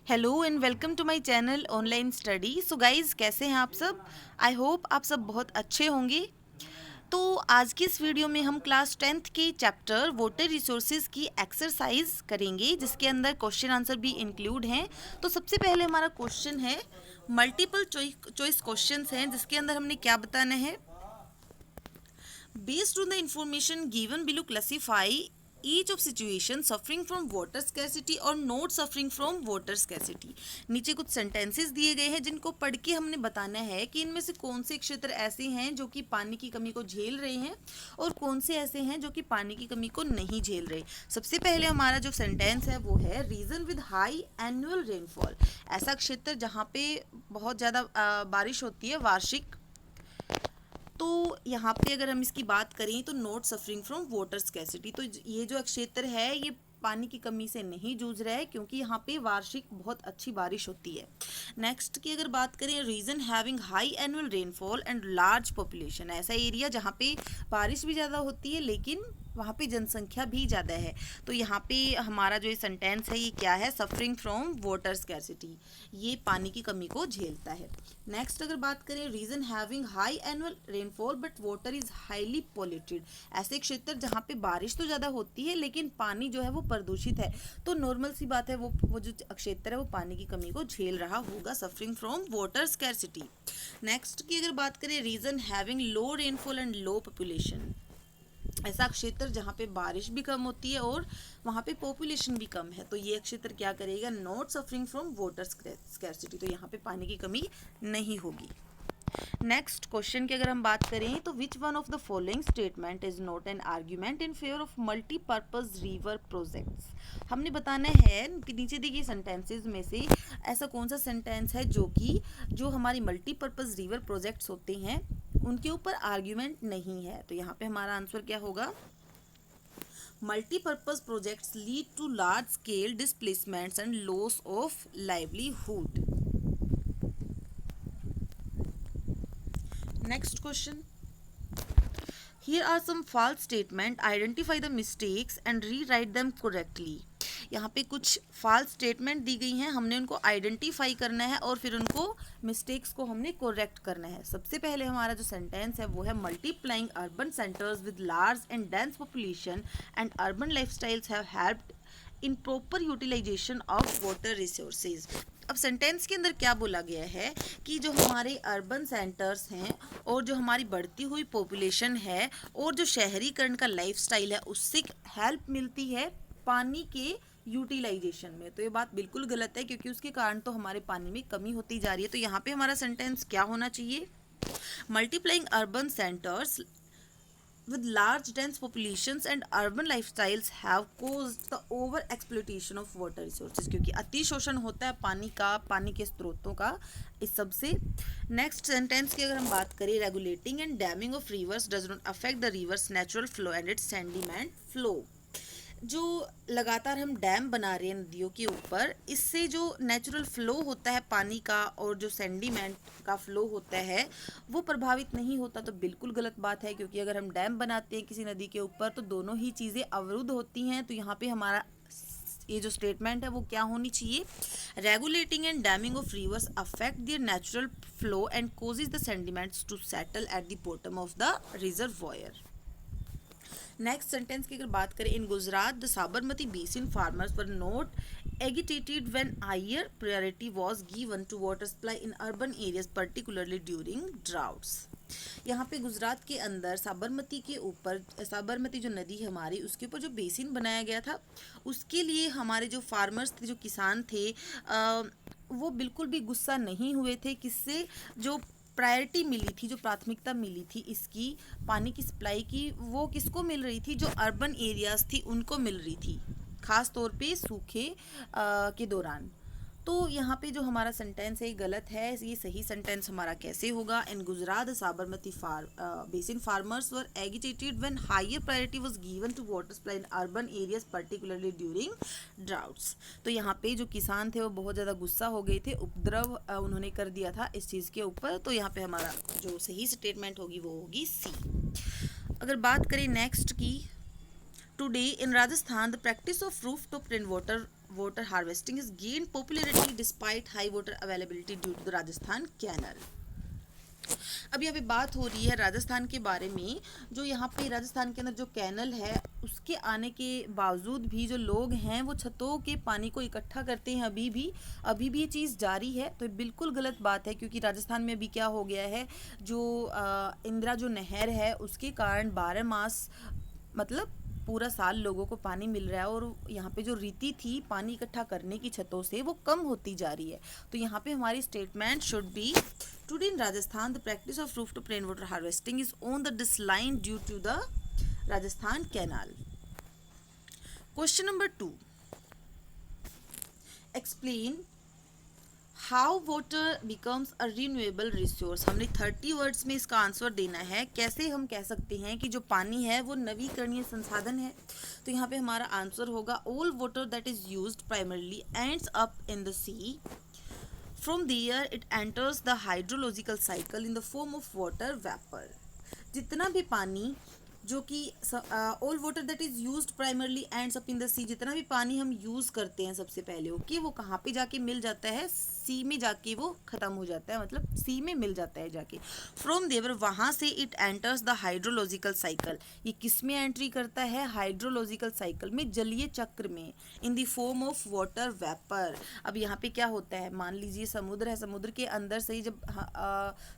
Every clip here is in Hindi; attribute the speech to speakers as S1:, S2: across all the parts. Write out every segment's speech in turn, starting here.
S1: Hello and welcome to my channel online study. So guys, कैसे हैं आप सब? आई होप आप सब बहुत अच्छे होंगे। तो आज की इस वीडियो में हम क्लास 10th के चैप्टर वाटर रिसोर्सेज की एक्सरसाइज करेंगे, जिसके अंदर क्वेश्चन आंसर भी इंक्लूड हैं। तो सबसे पहले हमारा क्वेश्चन है, मल्टीपल चॉइस क्वेश्चंस हैं, जिसके अंदर हमने क्या बताना है। Based on the information given below, classify each of situation suffering from water scarcity और not suffering from water scarcity। नीचे कुछ सेंटेंसेस दिए गए हैं जिनको पढ़ के हमने बताना है कि इनमें से कौन से क्षेत्र ऐसे हैं जो कि पानी की कमी को झेल रहे हैं और कौन से ऐसे हैं जो कि पानी की कमी को नहीं झेल रहे। सबसे पहले हमारा जो सेंटेंस है वो है region with high annual rainfall. ऐसा क्षेत्र जहाँ पे बहुत ज़्यादा बारिश होती है वार्षिक। तो यहाँ पे अगर हम इसकी बात करें तो not suffering from water scarcity, तो ये जो क्षेत्र है ये पानी की कमी से नहीं जूझ रहा है, क्योंकि यहाँ पे वार्षिक बहुत अच्छी बारिश होती है। नेक्स्ट की अगर बात करें, region having high annual rainfall and large population. ऐसा एरिया जहाँ पे बारिश भी ज़्यादा होती है लेकिन वहाँ पे जनसंख्या भी ज़्यादा है। तो यहाँ पे हमारा जो ये सेंटेंस है ये क्या है, सफरिंग फ्रॉम वाटर स्कैसिटी, ये पानी की कमी को झेलता है। नेक्स्ट अगर बात करें, region having high annual rainfall but water is highly polluted. ऐसे क्षेत्र जहाँ पे बारिश तो ज़्यादा होती है लेकिन पानी जो है वो प्रदूषित है, तो नॉर्मल सी बात है वो जो क्षेत्र है वो पानी की कमी को झेल रहा होगा, suffering from water scarcity. Next की अगर बात करें, region having low rainfall and low population. ऐसा क्षेत्र जहाँ पे बारिश भी कम होती है और वहाँ पे पॉपुलेशन भी कम है, तो ये क्षेत्र क्या करेगा, not suffering from water scarcity, तो यहाँ पे पानी की कमी नहीं होगी। नेक्स्ट क्वेश्चन की अगर हम बात करें तो which one of the following statement is not an argument in favour of multipurpose river projects. हमने बताना है कि नीचे दिए सेंटेंसेस में से ऐसा कौन सा सेंटेंस है जो हमारी मल्टीपर्पज रिवर प्रोजेक्ट्स होते हैं उनके ऊपर आर्ग्यूमेंट नहीं है। तो यहाँ पे हमारा आंसर क्या होगा, multipurpose projects lead to large scale displacements and loss of livelihood. Next question, here are some false statement, identify the mistakes and rewrite them correctly। यहाँ पे कुछ फॉल्स स्टेटमेंट दी गई हैं, हमने उनको आइडेंटिफाई करना है और फिर उनको मिस्टेक्स को हमने करेक्ट करना है। सबसे पहले हमारा जो सेंटेंस है वो है, multiplying urban centres with large and dense population and urban lifestyles have helped in proper utilisation of water resources. अब सेंटेंस के अंदर क्या बोला गया है कि जो हमारे अर्बन सेंटर्स हैं और जो हमारी बढ़ती हुई पॉपुलेशन है और जो शहरीकरण का लाइफस्टाइल है उससे हेल्प मिलती है पानी के यूटिलाइजेशन में। तो ये बात बिल्कुल गलत है, क्योंकि उसके कारण तो हमारे पानी में कमी होती जा रही है। तो यहाँ पे हमारा सेंटेंस क्या होना चाहिए, multiplying urban centres with large dense populations and urban lifestyles have caused the over exploitation of water resources, क्योंकि अतिशोषण होता है पानी का, पानी के स्रोतों का, इस सब से। नेक्स्ट सेंटेंस की अगर हम बात करें, regulating and damming of rivers does not affect the rivers natural flow and its sediment flow. जो लगातार हम डैम बना रहे हैं नदियों के ऊपर, इससे जो नेचुरल फ्लो होता है पानी का और जो सेंडिमेंट का फ्लो होता है वो प्रभावित नहीं होता, तो बिल्कुल गलत बात है। क्योंकि अगर हम डैम बनाते हैं किसी नदी के ऊपर तो दोनों ही चीज़ें अवरुद्ध होती हैं। तो यहाँ पे हमारा ये जो स्टेटमेंट है वो क्या होनी चाहिए, regulating and damming of rivers affect their natural flow and causes the sediments to settle at the bottom of the reservoir. Next sentence की अगर बात करें, in Gujarat the Sabarmati basin farmers were not agitated when higher priority was given to water supply in urban areas particularly during droughts। यहाँ पे गुजरात के अंदर साबरमती के ऊपर, साबरमती जो नदी है हमारी, उसके ऊपर जो बेसिन बनाया गया था उसके लिए हमारे जो फार्मर्स थे, जो किसान थे, वो बिल्कुल भी गुस्सा नहीं हुए थे। किससे, जो प्रायोरिटी मिली थी, जो प्राथमिकता मिली थी इसकी पानी की सप्लाई की, वो किसको मिल रही थी, जो अर्बन एरियाज थी उनको मिल रही थी, खास तौर पे सूखे के दौरान। तो यहाँ पे जो हमारा सेंटेंस है ये गलत है। ये सही सेंटेंस हमारा कैसे होगा, in Gujarat Sabarmati basin farmers were agitated when higher priority was given to water supply in urban areas particularly during droughts. तो यहाँ पे जो किसान थे वो बहुत ज़्यादा गुस्सा हो गए थे, उपद्रव उन्होंने कर दिया था इस चीज़ के ऊपर। तो यहाँ पे हमारा जो सही स्टेटमेंट होगी वो होगी सी। अगर बात करें नेक्स्ट की, today in Rajasthan the practice of roof top rain water water harvesting has gained popularity despite high water availability due to the Rajasthan canal. अब यहाँ पे बात हो रही है राजस्थान के बारे में। जो यहाँ पे राजस्थान के अंदर जो कैनल है उसके आने के बावजूद भी जो लोग हैं वो छतों के पानी को इकट्ठा करते हैं अभी भी ये चीज़ जारी है। तो ये बिल्कुल गलत बात है, क्योंकि राजस्थान में अभी क्या हो गया है, जो इंदिरा जो नहर है उसके कारण 12 मास मतलब पूरा साल लोगों को पानी मिल रहा है, और यहाँ पे जो रीति थी पानी इकट्ठा करने की छतों से वो कम होती जा रही है। तो यहाँ पे हमारी statement should be today in Rajasthan the practice of rooftop rain water harvesting is on the decline due to the Rajasthan canal. Question number 2, explain how water becomes a renewable resource. हमने 30 वर्ड्स में इसका आंसर देना है। कैसे हम कह सकते हैं कि जो पानी है वो नवीकरणीय संसाधन है। तो यहाँ पे हमारा आंसर होगा all water that is used primarily ends up in the sea, from there it enters the hydrological cycle in the form of water vapour. जितना भी पानी जो कि all water that is used primarily ends up in the sea, जितना भी पानी हम यूज़ करते हैं सबसे पहले ओके वो कहाँ पे जाके मिल जाता है, सी में जाके वो ख़त्म हो जाता है, मतलब सी में मिल जाता है जाके। फ्रॉम देवर वहाँ से it enters the hydrological cycle, ये किस में एंट्री करता है, हाइड्रोलॉजिकल साइकिल में, जलीय चक्र में, इन the form of water vapour. अब यहाँ पे क्या होता है, मान लीजिए समुद्र है, समुद्र के अंदर से ही जब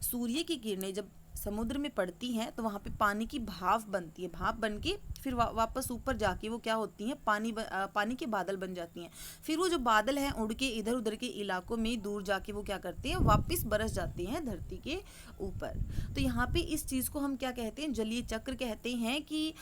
S1: सूर्य की किरणें जब समुद्र में पड़ती हैं तो वहाँ पे पानी की भाप बनती है, भाप बन के फिर वापस ऊपर जाके वो क्या होती हैं, पानी के बादल बन जाती हैं। फिर वो जो बादल हैं उड़ के इधर उधर के इलाकों में दूर जाके वो क्या करते हैं, वापस बरस जाते हैं धरती के ऊपर। तो यहाँ पे इस चीज़ को हम क्या कहते हैं, जलीय चक्र कहते हैं। कि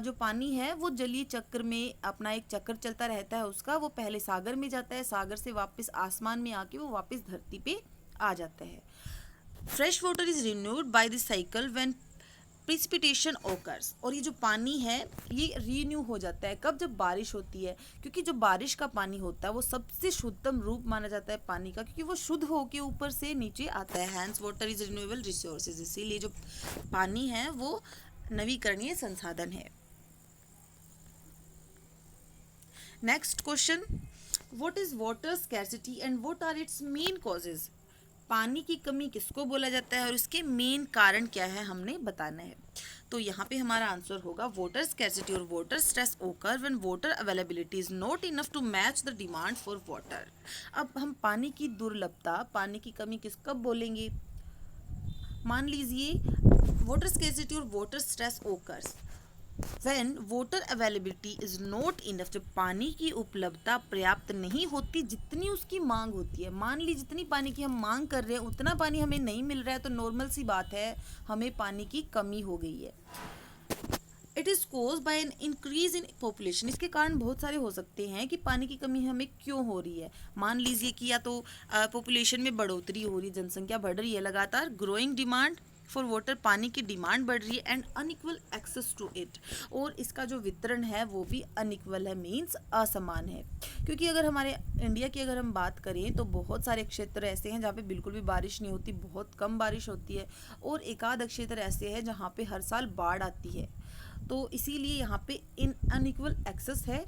S1: जो पानी है वो जलीय चक्र में अपना एक चक्र चलता रहता है उसका, वो पहले सागर में जाता है, सागर से वापस आसमान में आके वो वापस धरती पे आ जाता है। Fresh water is renewed by this cycle when precipitation occurs. और ये जो पानी है ये रीन्यू हो जाता है कब, जब बारिश होती है, क्योंकि जो बारिश का पानी होता है वो सबसे शुद्धतम रूप माना जाता है पानी का, क्योंकि वो शुद्ध होके ऊपर से नीचे आता है। Hence water is renewable resources, इसीलिए जो पानी है वो नवीकरणीय संसाधन है। Next question, what is water scarcity and what are its main causes. पानी की कमी किसको बोला जाता है और इसके मेन कारण क्या है हमने बताना है। तो यहाँ पे हमारा आंसर होगा वाटर स्कैर्सिटी और water stress occur when water availability is not enough to match the demand for water. अब हम पानी की दुर्लभता, पानी की कमी किस कब बोलेंगे, मान लीजिए वाटर स्कैर्सिटी और water stress occurs When water availability is not enough, जब पानी की उपलब्धता पर्याप्त नहीं होती जितनी उसकी मांग होती है। मान ली जितनी पानी की हम मांग कर रहे हैं उतना पानी हमें नहीं मिल रहा है, तो नॉर्मल सी बात है हमें पानी की कमी हो गई है। It is cause by an increase in population, इसके कारण बहुत सारे हो सकते हैं कि पानी की कमी हमें क्यों हो रही है। मान लीजिए कि या तो पॉपुलेशन में बढ़ोतरी हो रही है, जनसंख्या बढ़ रही है लगातार, ग्रोइंग डिमांड फॉर वाटर, पानी की डिमांड बढ़ रही है, and unequal access to it, और इसका जो वितरण है वो भी अनइक्वल है, मीन्स असमान है। क्योंकि अगर हमारे इंडिया की अगर हम बात करें तो बहुत सारे क्षेत्र ऐसे हैं जहाँ पे बिल्कुल भी बारिश नहीं होती, बहुत कम बारिश होती है, और एकाध क्षेत्र ऐसे हैं जहाँ पे हर साल बाढ़ आती है। तो इसीलिए यहाँ पे इन अनइक्वल एक्सेस है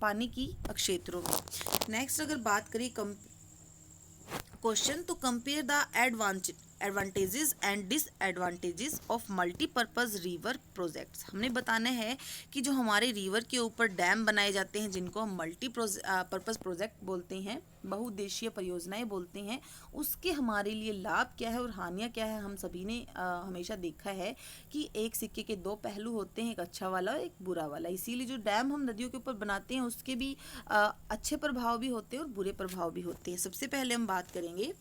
S1: पानी की क्षेत्रों में। नेक्स्ट अगर बात करें क्वेश्चन, तो compare the advantages and disadvantages of multipurpose river projects. हमने बताना है कि जो हमारे रिवर के ऊपर डैम बनाए जाते हैं जिनको हम मल्टीपर्पज़ प्रोजेक्ट बोलते हैं, बहुउद्देशीय परियोजनाएं बोलते हैं, उसके हमारे लिए लाभ क्या है और हानियां क्या है। हम सभी ने हमेशा देखा है कि एक सिक्के के दो पहलू होते हैं, एक अच्छा वाला और एक बुरा वाला। इसीलिए जो डैम हम नदियों के ऊपर बनाते हैं उसके भी अच्छे प्रभाव भी होते हैं और बुरे प्रभाव भी होते हैं। सबसे पहले हम बात करेंगे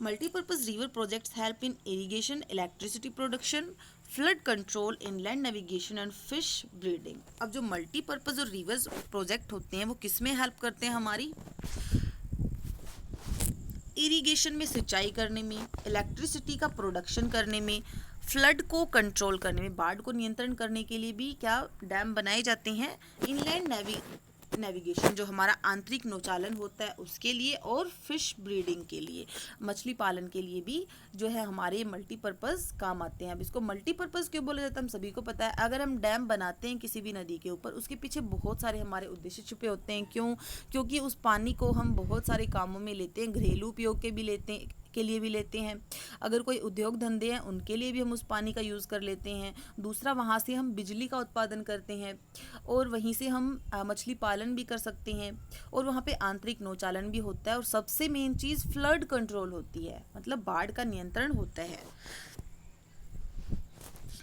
S1: multipurpose river projects help in irrigation, electricity production, flood control, inland navigation and fish breeding. अब जो मल्टीपर्पज़ और रिवर्स प्रोजेक्ट होते हैं वो किस में हेल्प करते हैं, हमारी इरिगेशन में, सिंचाई करने में, इलेक्ट्रिसिटी का प्रोडक्शन करने में, फ्लड को कंट्रोल करने में, बाढ़ को नियंत्रण करने के लिए भी क्या डैम बनाए जाते हैं, इनलैंड नेविगेशन, जो हमारा आंतरिक नौचालन होता है उसके लिए, और फिश ब्रीडिंग के लिए, मछली पालन के लिए भी जो है हमारे मल्टीपर्पज़ काम आते हैं। अब इसको मल्टीपर्पज़ क्यों बोला जाता है हम सभी को पता है। अगर हम डैम बनाते हैं किसी भी नदी के ऊपर, उसके पीछे बहुत सारे हमारे उद्देश्य छुपे होते हैं। क्यों? क्योंकि उस पानी को हम बहुत सारे कामों में लेते हैं, घरेलू उपयोग के लिए भी लेते हैं। अगर कोई उद्योग धंधे हैं उनके लिए भी हम उस पानी का यूज़ कर लेते हैं। दूसरा, वहाँ से हम बिजली का उत्पादन करते हैं, और वहीं से हम मछली पालन भी कर सकते हैं, और वहाँ पे आंतरिक नौचालन भी होता है। और सबसे मेन चीज़ फ्लड कंट्रोल होती है, मतलब बाढ़ का नियंत्रण होता है।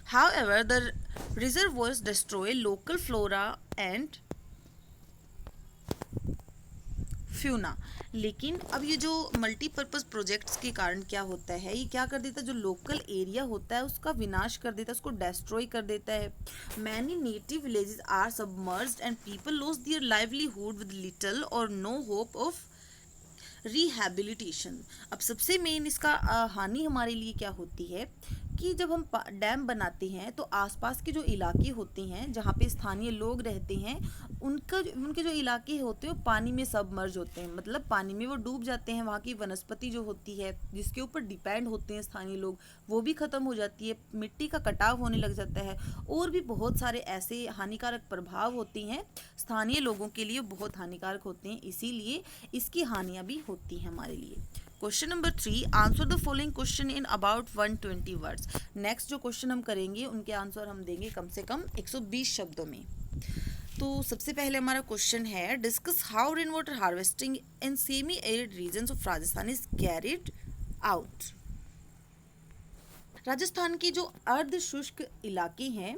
S1: However, the reservoirs destroy local flora and fauna. लेकिन अब ये जो मल्टीपर्पज़ प्रोजेक्ट्स के कारण क्या होता है, ये क्या कर देता है, जो लोकल एरिया होता है उसका विनाश कर देता है, उसको डिस्ट्रॉय कर देता है। Many native villages are submerged and people loss their livelihood with little or no hope of rehabilitation. अब सबसे मेन इसका हानि हमारे लिए क्या होती है कि जब हम डैम बनाते हैं तो आसपास के जो इलाके होते हैं जहाँ पे स्थानीय लोग रहते हैं, उनके जो इलाके होते हैं वो पानी में सबमर्ज होते हैं, मतलब पानी में वो डूब जाते हैं। वहाँ की वनस्पति जो होती है जिसके ऊपर डिपेंड होते हैं स्थानीय लोग, वो भी ख़त्म हो जाती है, मिट्टी का कटाव होने लग जाता है, और भी बहुत सारे ऐसे हानिकारक प्रभाव होते हैं स्थानीय लोगों के लिए, बहुत हानिकारक होते हैं। इसीलिए इसकी हानियाँ भी होती हैं हमारे लिए। Question number 3, answer the following question in about 120 words. Next जो क्वेश्चन हम करेंगे उनके आंसर हम देंगे कम से कम 120 शब्दों में। तो सबसे पहले हमारा क्वेश्चन है, discuss how rain water harvesting in semi arid regions of Rajasthan is carried out. Rajasthan के जो अर्ध शुष्क इलाके हैं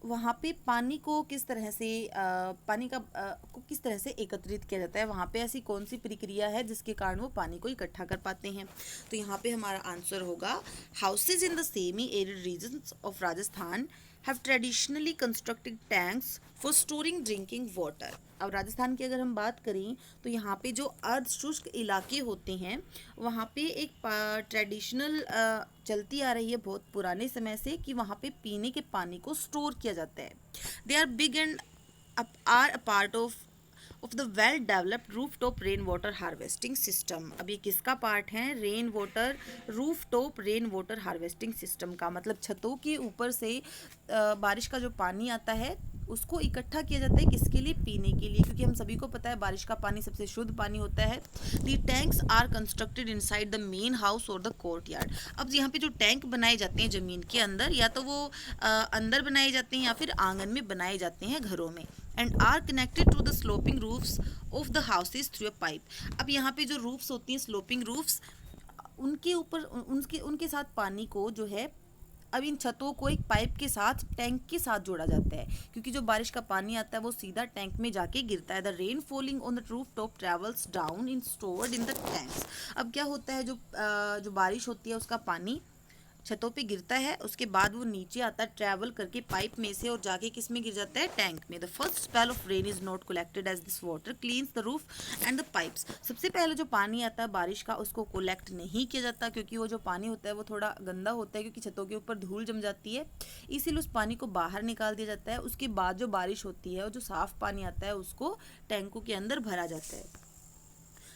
S1: वहाँ पे पानी को किस तरह से को किस तरह से एकत्रित किया जाता है, वहाँ पे ऐसी कौन सी प्रक्रिया है जिसके कारण वो पानी को इकट्ठा कर पाते हैं। तो यहाँ पे हमारा आंसर होगा, houses in the semi arid regions of Rajasthan have traditionally constructed tanks for storing drinking water. अब राजस्थान की अगर हम बात करें तो यहाँ पे जो अर्ध शुष्क इलाके होते हैं वहाँ पे एक ट्रेडिशनल चलती आ रही है बहुत पुराने समय से कि वहाँ पे पीने के पानी को स्टोर किया जाता है। They are big and are a part of the well developed roof top rain water harvesting system. अब ये किसका पार्ट है? Roof top rain water harvesting system का, मतलब छतों के ऊपर से बारिश का जो पानी आता है उसको इकट्ठा किया जाता है, किसके लिए? पीने के लिए, क्योंकि हम सभी को पता है बारिश का पानी सबसे शुद्ध पानी होता है। The tanks are constructed inside the main house और द कोर्टयार्ड। अब यहाँ पे जो टैंक बनाए जाते हैं ज़मीन के अंदर, या तो वो अंदर बनाए जाते हैं या फिर आंगन में बनाए जाते हैं घरों में, and are connected to the sloping roofs of the houses through a pipe. अब यहाँ पे जो रूफ्स होती हैं, स्लोपिंग रूफ्स, उनके ऊपर उनके साथ पानी को जो है, अब इन छतों को एक पाइप के साथ टैंक के साथ जोड़ा जाता है, क्योंकि जो बारिश का पानी आता है वो सीधा टैंक में जाके गिरता है। The rain falling on the roof top travels down in stored in the tanks. अब क्या होता है, जो बारिश होती है उसका पानी छतों पे गिरता है, उसके बाद वो नीचे आता है ट्रैवल करके पाइप में से, और जाके किस में गिर जाता है? टैंक में। The first spell of rain is not collected as this water cleans the roof and the pipes. सबसे पहले जो पानी आता है बारिश का उसको कलेक्ट नहीं किया जाता, क्योंकि वो जो पानी होता है वो थोड़ा गंदा होता है, क्योंकि छतों के ऊपर धूल जम जाती है, इसीलिए उस पानी को बाहर निकाल दिया जाता है। उसके बाद जो बारिश होती है और जो साफ पानी आता है उसको टैंकों के अंदर भरा जाता है।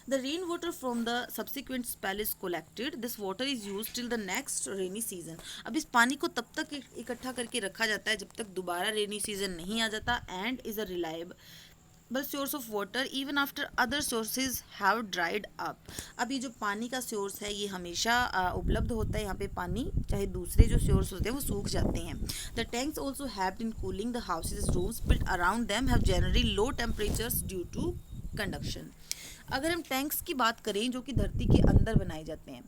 S1: The rainwater from the subsequent spell is collected. This water is used till the next rainy season. अब इस पानी को तब तक इकट्ठा करके रखा जाता है जब तक दोबारा रेनी सीजन नहीं आ जाता, and is a reliable source of water even after other sources have dried up. अब ये जो पानी का सोर्स है ये हमेशा उपलब्ध होता है यहाँ पे पानी, चाहे दूसरे जो सोर्स होते हैं वो सूख जाते हैं। The tanks also helped in cooling the houses. Rooms built around them have generally low temperatures due to conduction. अगर हम टैंक्स की बात करें जो कि धरती के अंदर बनाए जाते हैं,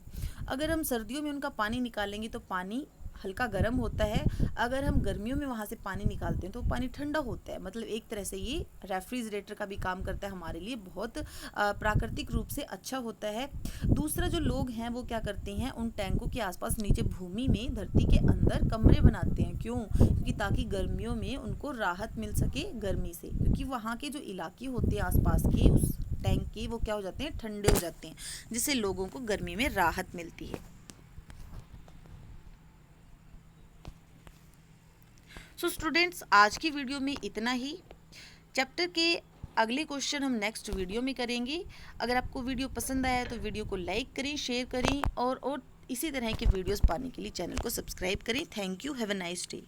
S1: अगर हम सर्दियों में उनका पानी निकालेंगे तो पानी हल्का गर्म होता है, अगर हम गर्मियों में वहाँ से पानी निकालते हैं तो पानी ठंडा होता है। मतलब एक तरह से ये रेफ्रिजरेटर का भी काम करता है हमारे लिए, बहुत प्राकृतिक रूप से अच्छा होता है। दूसरा, जो लोग हैं वो क्या करते हैं, उन टैंकों के आसपास नीचे भूमि में धरती के अंदर कमरे बनाते हैं। क्यों? क्योंकि ताकि गर्मियों में उनको राहत मिल सके गर्मी से, क्योंकि वहाँ के जो इलाके होते हैं आसपास के उस टैंक के, वो क्या हो जाते हैं? ठंडे हो जाते हैं, जिससे लोगों को गर्मी में राहत मिलती है। सो स्टूडेंट्स, आज की वीडियो में इतना ही। चैप्टर के अगले क्वेश्चन हम नेक्स्ट वीडियो में करेंगे। अगर आपको वीडियो पसंद आया तो वीडियो को लाइक करें, शेयर करें और इसी तरह के वीडियोस पाने के लिए चैनल को सब्सक्राइब करें। Thank you, have a nice day.